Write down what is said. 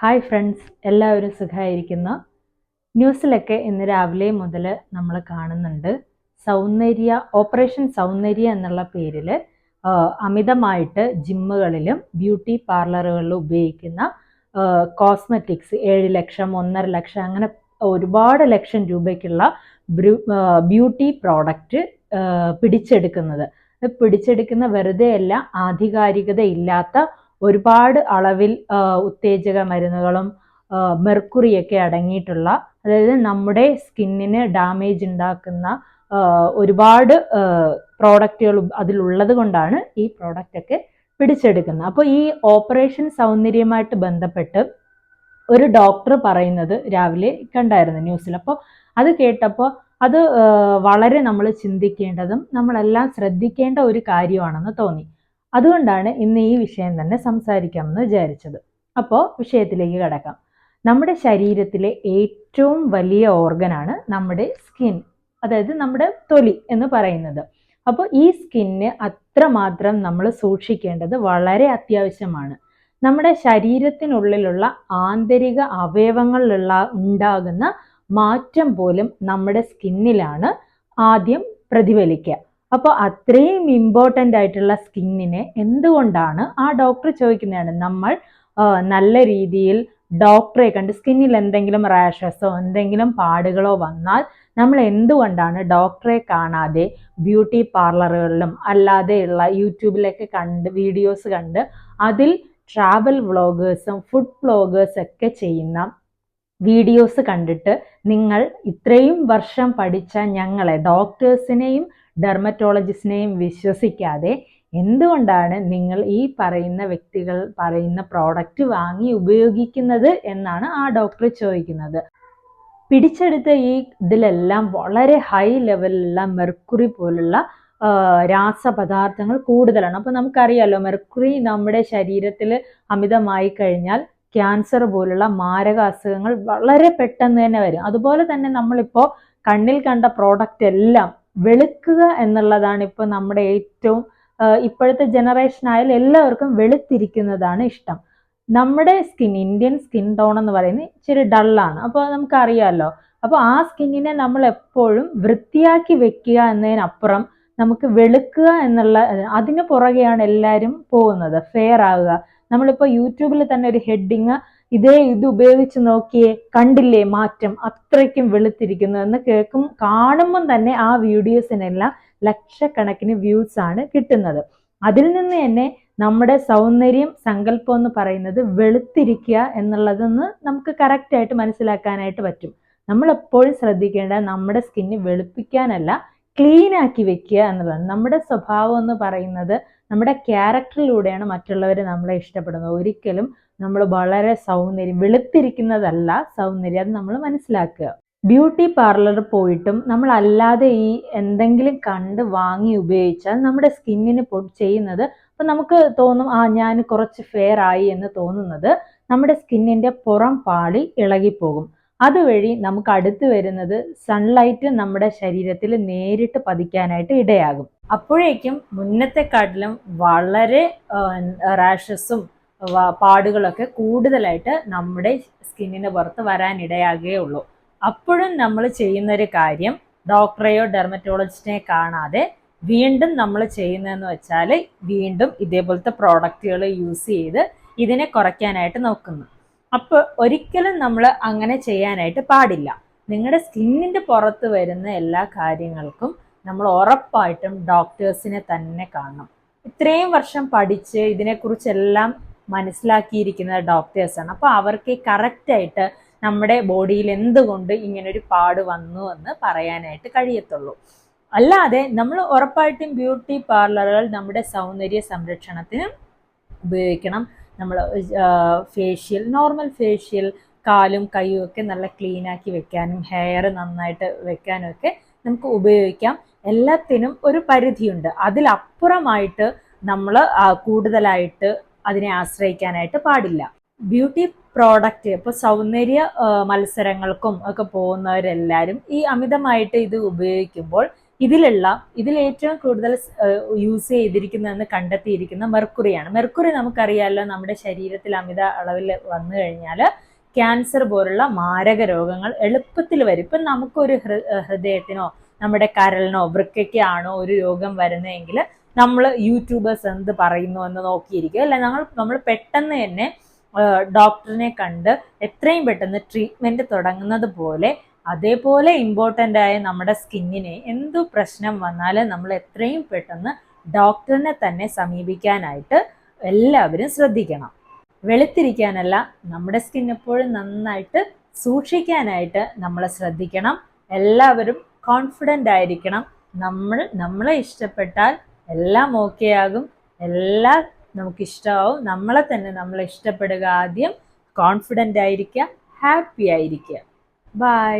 Hi friends, എല്ലാവരും സുഖമായിരിക്കുന്നു. ന്യൂസിലൊക്കെ ഇന്ന് രാവിലെ മുതൽ നമ്മൾ കാണുന്നുണ്ട്, ഓപ്പറേഷൻ സൗന്ദര്യ എന്നുള്ള പേരിൽ അമിതമായിട്ട് ജിമ്മുകളിലും ബ്യൂട്ടി പാർലറുകളിലും ഉപയോഗിക്കുന്ന കോസ്മെറ്റിക്സ് 7 ലക്ഷം 1.5 ലക്ഷം അങ്ങനെ ഒരുപാട് ലക്ഷം രൂപയ്ക്കുള്ള ബ്യൂട്ടി പ്രോഡക്റ്റ് പിടിച്ചെടുക്കുന്ന വെറുതെയല്ല, ആധികാരികത ഇല്ലാത്ത ഒരുപാട് അളവിൽ ഉത്തേജക മരുന്നുകളും മെർക്കുറിയൊക്കെ അടങ്ങിയിട്ടുള്ള, അതായത് നമ്മുടെ സ്കിന്നിന് ഡാമേജ് ഉണ്ടാക്കുന്ന ഒരുപാട് പ്രോഡക്റ്റുകൾ അതിലുള്ളത് കൊണ്ടാണ് ഈ പ്രോഡക്റ്റ് ഒക്കെ പിടിച്ചെടുക്കുന്നത്. അപ്പോൾ ഈ ഓപ്പറേഷൻ സൗന്ദര്യമായിട്ട് ബന്ധപ്പെട്ട് ഒരു ഡോക്ടർ പറയുന്നത് രാവിലെ കണ്ടായിരുന്നു ന്യൂസിൽ. അപ്പോൾ അത് കേട്ടപ്പോൾ അത് വളരെ നമ്മൾ ചിന്തിക്കേണ്ടതും നമ്മളെല്ലാം ശ്രദ്ധിക്കേണ്ട ഒരു കാര്യമാണെന്ന് തോന്നി. അതുകൊണ്ടാണ് ഇന്ന് ഈ വിഷയം തന്നെ സംസാരിക്കാമെന്ന് വിചാരിച്ചത്. അപ്പോൾ വിഷയത്തിലേക്ക് കടക്കാം. നമ്മുടെ ശരീരത്തിലെ ഏറ്റവും വലിയ ഓർഗനാണ് നമ്മുടെ സ്കിൻ, അതായത് നമ്മുടെ തൊലി എന്ന് പറയുന്നത്. അപ്പോൾ ഈ സ്കിന്ന് അത്രമാത്രം നമ്മൾ സൂക്ഷിക്കേണ്ടത് വളരെ അത്യാവശ്യമാണ്. നമ്മുടെ ശരീരത്തിനുള്ളിലുള്ള ആന്തരിക അവയവങ്ങളിലുള്ള ഉണ്ടാകുന്ന മാറ്റം പോലും നമ്മുടെ സ്കിന്നിലാണ് ആദ്യം പ്രതിഫലിക്കുക. അപ്പോൾ അത്രയും ഇമ്പോർട്ടൻ്റ് ആയിട്ടുള്ള സ്കിന്നിനെ എന്തുകൊണ്ടാണ്, ആ ഡോക്ടർ ചോദിക്കുന്നതാണ്, നമ്മൾ നല്ല രീതിയിൽ ഡോക്ടറെ കണ്ട് സ്കിന്നിൽ എന്തെങ്കിലും റാഷസോ എന്തെങ്കിലും പാടുകളോ വന്നാൽ നമ്മൾ എന്തുകൊണ്ടാണ് ഡോക്ടറെ കാണാതെ ബ്യൂട്ടി പാർലറുകളിലും അല്ലാതെയുള്ള യൂട്യൂബിലൊക്കെ വീഡിയോസ് കണ്ട് അതിൽ ട്രാവൽ വ്ളോഗേഴ്സും ഫുഡ് വ്ളോഗേഴ്സും ഒക്കെ ചെയ്യുന്ന വീഡിയോസ് കണ്ടിട്ട് നിങ്ങൾ ഇത്രയും വർഷം പഠിച്ച ഞങ്ങളെ ഡോക്ടേഴ്സിനെയും ഡെർമറ്റോളജിസ്റ്റിനെയും വിശ്വസിക്കാതെ എന്തുകൊണ്ടാണ് നിങ്ങൾ ഈ പറയുന്ന വ്യക്തികൾ പറയുന്ന പ്രോഡക്റ്റ് വാങ്ങി ഉപയോഗിക്കുന്നത് എന്നാണ് ആ ഡോക്ടർ ചോദിക്കുന്നത്. പിടിച്ചെടുത്ത ഈ ഇതിലെല്ലാം വളരെ ഹൈ ലെവലിലുള്ള മെർക്കുറി പോലുള്ള രാസപദാർത്ഥങ്ങൾ കൂടുതലാണ്. അപ്പോൾ നമുക്കറിയാലോ, മെർക്കുറി നമ്മുടെ ശരീരത്തിൽ അമിതമായി കഴിഞ്ഞാൽ ക്യാൻസർ പോലുള്ള മാരക അസുഖങ്ങൾ വളരെ പെട്ടെന്ന് തന്നെ വരും. അതുപോലെ തന്നെ നമ്മളിപ്പോൾ കണ്ണിൽ കണ്ട പ്രോഡക്റ്റ് എല്ലാം വെളുക്കുക എന്നുള്ളതാണ് ഇപ്പോൾ നമ്മുടെ ഏറ്റവും ഇപ്പോഴത്തെ ജനറേഷൻ ആയാലും എല്ലാവർക്കും വെളുത്തിരിക്കുന്നതാണ് ഇഷ്ടം. നമ്മുടെ ഇന്ത്യൻ സ്കിൻ ടോൺ എന്ന് പറയുന്നത് ഇച്ചിരി ഡള്ളാണ്. അപ്പോൾ നമുക്കറിയാമല്ലോ. അപ്പോൾ ആ സ്കിന്നിനെ നമ്മൾ എപ്പോഴും വൃത്തിയാക്കി വെക്കുക എന്നതിനപ്പുറം നമുക്ക് വെളുക്കുക എന്നുള്ള അതിന് പുറകെയാണ് എല്ലാവരും പോകുന്നത്, ഫെയർ ആവുക. നമ്മളിപ്പോൾ യൂട്യൂബിൽ തന്നെ ഒരു ഹെഡിങ്, ഇത് ഉപയോഗിച്ച് നോക്കിയേ, കണ്ടില്ലേ മാറ്റം, അത്രയ്ക്കും വെളുത്തിരിക്കുന്നു എന്ന് കാണുമ്പം തന്നെ ആ വീഡിയോസിനെല്ലാം ലക്ഷക്കണക്കിന് വ്യൂസ് ആണ് കിട്ടുന്നത്. അതിൽ നിന്ന് തന്നെ നമ്മുടെ സൗന്ദര്യം സങ്കല്പം എന്ന് പറയുന്നത് വെളുത്തിരിക്കുക എന്നുള്ളതെന്ന് നമുക്ക് കറക്റ്റായിട്ട് മനസ്സിലാക്കാനായിട്ട് പറ്റും. നമ്മൾ എപ്പോഴും ശ്രദ്ധിക്കേണ്ടത് നമ്മുടെ സ്കിന്ന് വെളുപ്പിക്കാനല്ല, ക്ലീൻ ആക്കി വെക്കുക എന്നുള്ളതാണ്. നമ്മുടെ സ്വഭാവം എന്ന് പറയുന്നത് നമ്മുടെ ക്യാരക്ടറിലൂടെയാണ് മറ്റുള്ളവർ നമ്മളെ ഇഷ്ടപ്പെടുന്നത്. ഒരിക്കലും നമ്മൾ വളരെ വെളുത്തിരിക്കുന്നതല്ല സൗന്ദര്യം, അത് നമ്മൾ മനസ്സിലാക്കുക. ബ്യൂട്ടി പാർലറിൽ പോയിട്ടും നമ്മൾ അല്ലാതെ ഈ എന്തെങ്കിലും കണ്ട് വാങ്ങി ഉപയോഗിച്ചാൽ നമ്മുടെ സ്കിന്നിന് ചെയ്യുന്നത്, അപ്പം നമുക്ക് തോന്നും ഞാൻ കുറച്ച് ഫെയർ ആയി എന്ന് തോന്നുന്നത്, നമ്മുടെ സ്കിന്നിൻ്റെ പുറം പാളി ഇളകിപ്പോകും. അതുവഴി നമുക്ക് അടുത്ത് വരുന്നത് സൺലൈറ്റ് നമ്മുടെ ശരീരത്തിൽ നേരിട്ട് പതിക്കാനായിട്ട് ഇടയാകും. അപ്പോഴേക്കും മുന്നത്തെക്കാട്ടിലും വളരെ റാഷസും പാടുകളൊക്കെ കൂടുതലായിട്ട് നമ്മുടെ സ്കിന്നിന് പുറത്ത് വരാനിടയാകുകയുള്ളൂ. അപ്പോഴും നമ്മൾ ചെയ്യുന്നൊരു കാര്യം, ഡോക്ടറെയോ ഡെർമറ്റോളജിസ്റ്റിനെ കാണാതെ വീണ്ടും നമ്മൾ ചെയ്യുന്നതെന്ന് വെച്ചാൽ വീണ്ടും ഇതേപോലത്തെ പ്രോഡക്റ്റുകൾ യൂസ് ചെയ്ത് ഇതിനെ കുറയ്ക്കാനായിട്ട് നോക്കുന്നു. അപ്പോൾ ഒരിക്കലും നമ്മൾ അങ്ങനെ ചെയ്യാനായിട്ട് പാടില്ല. നിങ്ങളുടെ സ്കിന്നിൻ്റെ പുറത്ത് വരുന്ന എല്ലാ കാര്യങ്ങൾക്കും നമ്മൾ ഉറപ്പായിട്ടും ഡോക്ടേഴ്സിനെ തന്നെ കാണണം. ഇത്രയും വർഷം പഠിച്ച് ഇതിനെക്കുറിച്ചെല്ലാം മനസ്സിലാക്കിയിരിക്കുന്ന ഡോക്ടേഴ്സാണ്. അപ്പോൾ അവർക്ക് കറക്റ്റായിട്ട് നമ്മുടെ ബോഡിയിൽ എന്തുകൊണ്ട് ഇങ്ങനൊരു പാട് വന്നു എന്ന് പറയാനായിട്ട് കഴിയത്തുള്ളൂ. അല്ലാതെ നമ്മൾ ഉറപ്പായിട്ടും ബ്യൂട്ടി പാർലറുകൾ നമ്മുടെ സൗന്ദര്യ സംരക്ഷണത്തിന് ഉപയോഗിക്കണം. നമ്മൾ നോർമൽ ഫേഷ്യൽ, കാലും കൈയും ഒക്കെ നല്ല ക്ലീൻ ആക്കി വെക്കാനും ഹെയർ നന്നായിട്ട് വെക്കാനും ഒക്കെ നമുക്ക് ഉപയോഗിക്കാം. എല്ലാത്തിനും ഒരു പരിധിയുണ്ട്. അതിലപ്പുറമായിട്ട് നമ്മൾ കൂടുതലായിട്ട് അതിനെ ആശ്രയിക്കാനായിട്ട് പാടില്ല. ബ്യൂട്ടി പ്രോഡക്റ്റ് ഇപ്പോൾ സൗന്ദര്യ മത്സരങ്ങൾക്കും ഒക്കെ പോകുന്നവരെല്ലാവരും ഈ അമിതമായിട്ട് ഇത് ഉപയോഗിക്കുമ്പോൾ ഇതിൽ ഏറ്റവും കൂടുതൽ യൂസ് ചെയ്തിരിക്കുന്നതെന്ന് കണ്ടെത്തിയിരിക്കുന്ന മെർക്കുറിയാണ്. മെർക്കുറി നമുക്കറിയാമല്ലോ, നമ്മുടെ ശരീരത്തിൽ അമിത അളവിൽ വന്നു കഴിഞ്ഞാൽ ക്യാൻസർ പോലുള്ള മാരക രോഗങ്ങൾ എളുപ്പത്തിൽ വരും. ഇപ്പം നമുക്കൊരു ഹൃദയത്തിനോ നമ്മുടെ കരളിനോ വൃക്കയ്ക്കാണോ ഒരു രോഗം വരുന്നതെങ്കിൽ നമ്മൾ യൂട്യൂബേഴ്സ് എന്ത് പറയുന്നു എന്ന് നോക്കിയിരിക്കും അല്ലെ. നമ്മൾ പെട്ടെന്ന് തന്നെ ഡോക്ടറിനെ കണ്ട് എത്രയും പെട്ടെന്ന് ട്രീറ്റ്മെൻറ്റ് തുടങ്ങുന്നത് പോലെ, അതേപോലെ ഇമ്പോർട്ടൻ്റ് ആയ നമ്മുടെ സ്കിന്നിന് എന്തു പ്രശ്നം വന്നാലും നമ്മൾ എത്രയും പെട്ടെന്ന് ഡോക്ടറിനെ തന്നെ സമീപിക്കാനായിട്ട് എല്ലാവരും ശ്രദ്ധിക്കണം. വെളുത്തിരിക്കാനല്ല, നമ്മുടെ സ്കിൻ എപ്പോഴും നന്നായിട്ട് സൂക്ഷിക്കാനായിട്ട് നമ്മൾ ശ്രദ്ധിക്കണം. എല്ലാവരും കോൺഫിഡൻ്റ് ആയിരിക്കണം. നമ്മളെ ഇഷ്ടപ്പെട്ടാൽ എല്ലാം ഓക്കെ ആകും, എല്ലാം നമുക്കിഷ്ടമാവും. നമ്മളെ തന്നെ നമ്മൾ ഇഷ്ടപ്പെടുക ആദ്യം. കോൺഫിഡൻ്റ് ആയിരിക്കുക, ഹാപ്പി ആയിരിക്കുക. ബൈ.